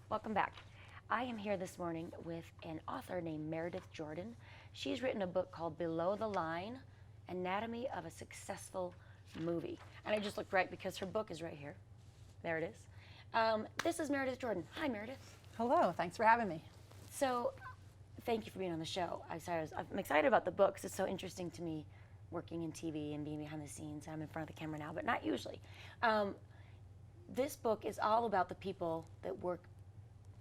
Welcome back. I am here this morning with an author named Meredith Jordan. She's written a book called Below the Line, Anatomy of a Successful Movie. And I just looked right because her book is right here. There it is. This is Meredith Jordan. Hi, Meredith. Hello, thanks for having me. So, thank you for being on the show. I'm excited about the book because it's so interesting to me working in TV and being behind the scenes. I'm in front of the camera now, but not usually. This book is all about the people that work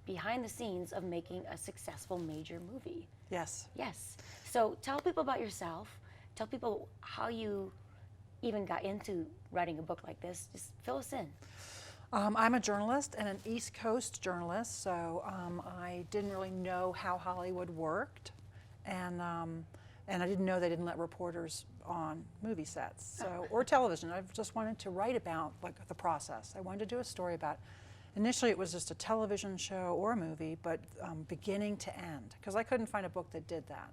behind the scenes of making a successful major movie. Yes. Yes. So tell people about yourself. Tell people how you even got into writing a book like this. Just fill us in. I'm a journalist and an East Coast journalist, so I didn't really know how Hollywood worked, and I didn't know they didn't let reporters on movie sets or television. I just wanted to write about the process. I wanted to do a story about. Initially, it was just a television show or a movie, but beginning to end, because I couldn't find a book that did that.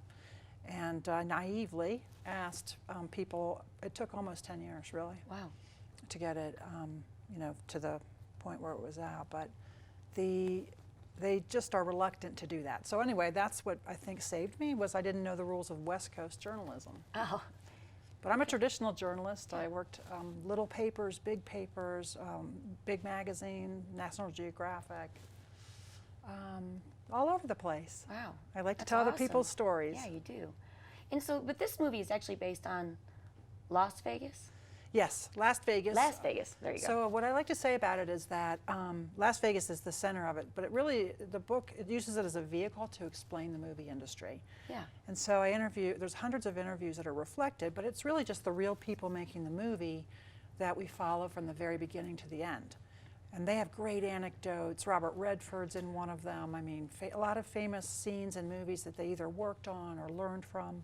And naively asked people. It took almost 10 years, really. Wow. To get it, to the point where it was out. But they just are reluctant to do that. So anyway, that's what I think saved me, was I didn't know the rules of West Coast journalism. Oh. But I'm a traditional journalist. I worked little papers, big magazine, National Geographic, all over the place. Wow. I like to That's tell other awesome. people's stories. Yeah, you do. And so, but this movie is actually based on Las Vegas? Yes, Las Vegas. Las Vegas, there you go. So what I like to say about it is that Las Vegas is the center of it, but the book, it uses it as a vehicle to explain the movie industry. Yeah. And so there's hundreds of interviews that are reflected, but it's really just the real people making the movie that we follow from the very beginning to the end. And they have great anecdotes. Robert Redford's in one of them. I mean, a lot of famous scenes in movies that they either worked on or learned from.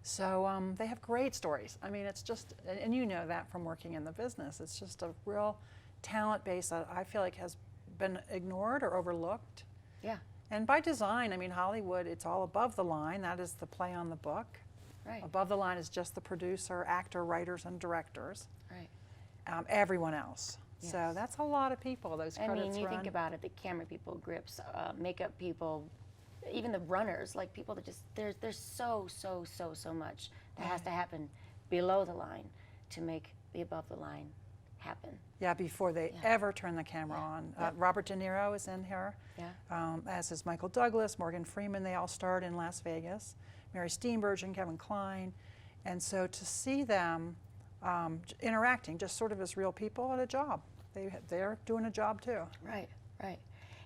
So they have great stories. I mean, it's just, and you know that from working in the business, it's just a real talent base that I feel like has been ignored or overlooked. Yeah. And by design, I mean, Hollywood, it's all above the line. That is the play on the book. Right. Above the line is just the producer, actor, writers, and directors. Right. Everyone else. Yes. So that's a lot of people, those credits I mean, you run. think about it, the camera people, grips, makeup people, even the runners, like people that just, there's so much that has to happen below the line to make the above the line happen. Yeah, before they ever turn the camera on. Robert De Niro is in here, as is Michael Douglas, Morgan Freeman. They all starred in Las Vegas. Mary Steenburgen, Kevin Kline. And so to see them interacting just sort of as real people at a job. They're doing a job too. Right, right.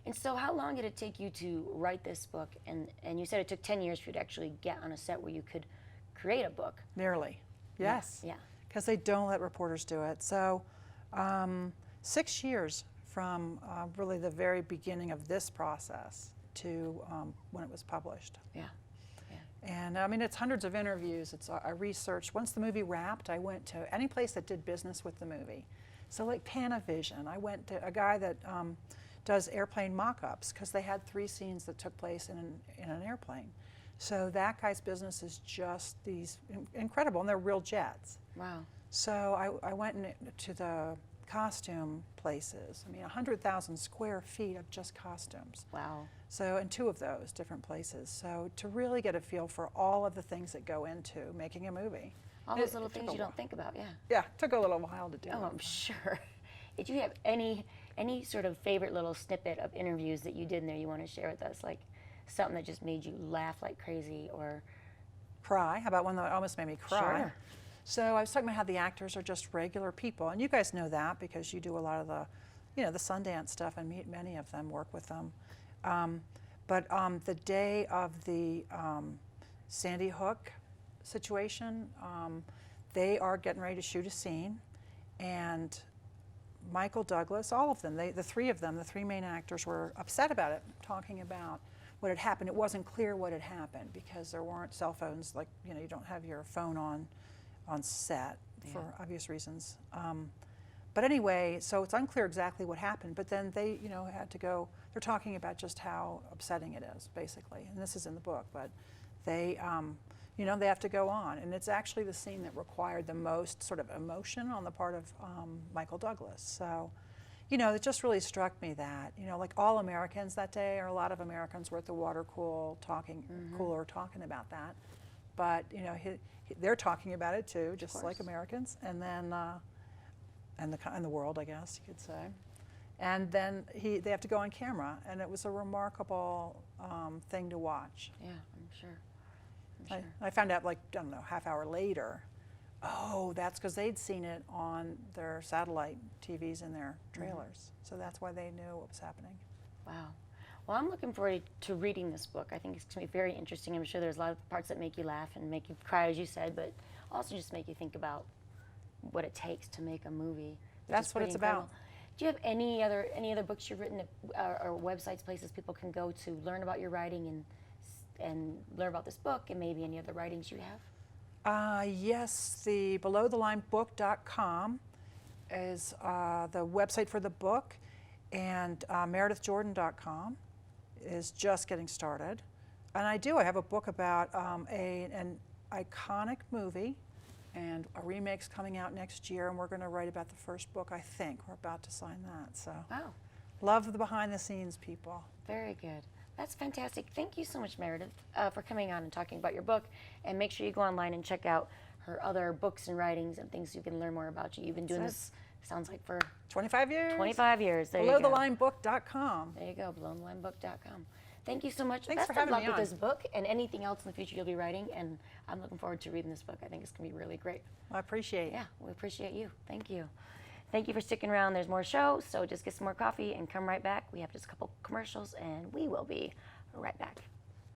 And so how long did it take you to write this book? And you said it took 10 years for you to actually get on a set where you could create a book. Nearly, yes. Yeah. Because they don't let reporters do it. So 6 years from really the very beginning of this process to when it was published. Yeah. And I mean, it's hundreds of interviews. I researched. Once the movie wrapped, I went to any place that did business with the movie. So like Panavision, I went to a guy that does airplane mock-ups, because they had 3 scenes that took place in an airplane. So that guy's business is just these incredible, and they're real jets. Wow. So I went to the costume places. I mean, 100,000 square feet of just costumes. Wow. So in 2 of those different places. So to really get a feel for all of the things that go into making a movie. All those little things you don't think about, yeah. Yeah, it took a little while to do. Oh, I'm sure. Did you have any sort of favorite little snippet of interviews that you did in there you want to share with us? Like something that just made you laugh like crazy or cry? How about one that almost made me cry? Sure. So I was talking about how the actors are just regular people, and you guys know that because you do a lot of the, the Sundance stuff and meet many of them, work with them. But the day of the Sandy Hook situation, they are getting ready to shoot a scene, and Michael Douglas, all of them, the 3 of them, the 3 main actors, were upset about it, talking about what had happened. It wasn't clear what had happened because there weren't cell phones, like, you don't have your phone on set for obvious reasons. But anyway, so it's unclear exactly what happened, but then they, had to go, they're talking about just how upsetting it is, basically, and this is in the book, but they, they have to go on, and it's actually the scene that required the most sort of emotion on the part of Michael Douglas. So, you know, it just really struck me that, you know, like all Americans that day, or a lot of Americans were at the water cooler talking about that. But, you know, they're talking about it too, just like Americans. And then, and the world, I guess you could say. And then they have to go on camera, and it was a remarkable thing to watch. Yeah, I'm sure. I found out, like, I don't know, half hour later, oh, that's because they'd seen it on their satellite TVs in their trailers. So that's why they knew what was happening. Wow. Well, I'm looking forward to reading this book. I think it's going to be very interesting. I'm sure there's a lot of parts that make you laugh and make you cry, as you said, but also just make you think about what it takes to make a movie. That's what it's about. Do you have any other books you've written, or websites, places people can go to learn about your writing and learn about this book, and maybe any other writings you have? Yes, the belowthelinebook.com is the website for the book, and meredithjordan.com is just getting started. And I have a book about an iconic movie, and a remake's coming out next year, and we're going to write about the first book, I think. We're about to sign that, so. Wow. Love the behind-the-scenes people. Very good. That's fantastic. Thank you so much, Meredith, for coming on and talking about your book. And make sure you go online and check out her other books and writings and things you can learn more about you. You've been doing this, sounds like, for 25 years. 25 years. There you go. Belowthelinebook.com. There you go, belowthelinebook.com. Thank you so much. Thanks for Best of having luck me with on. this book and anything else in the future you'll be writing. And I'm looking forward to reading this book. I think it's going to be really great. I appreciate it. Yeah, we appreciate you. Thank you. Thank you for sticking around. There's more show, so just get some more coffee and come right back. We have just a couple commercials, and we will be right back.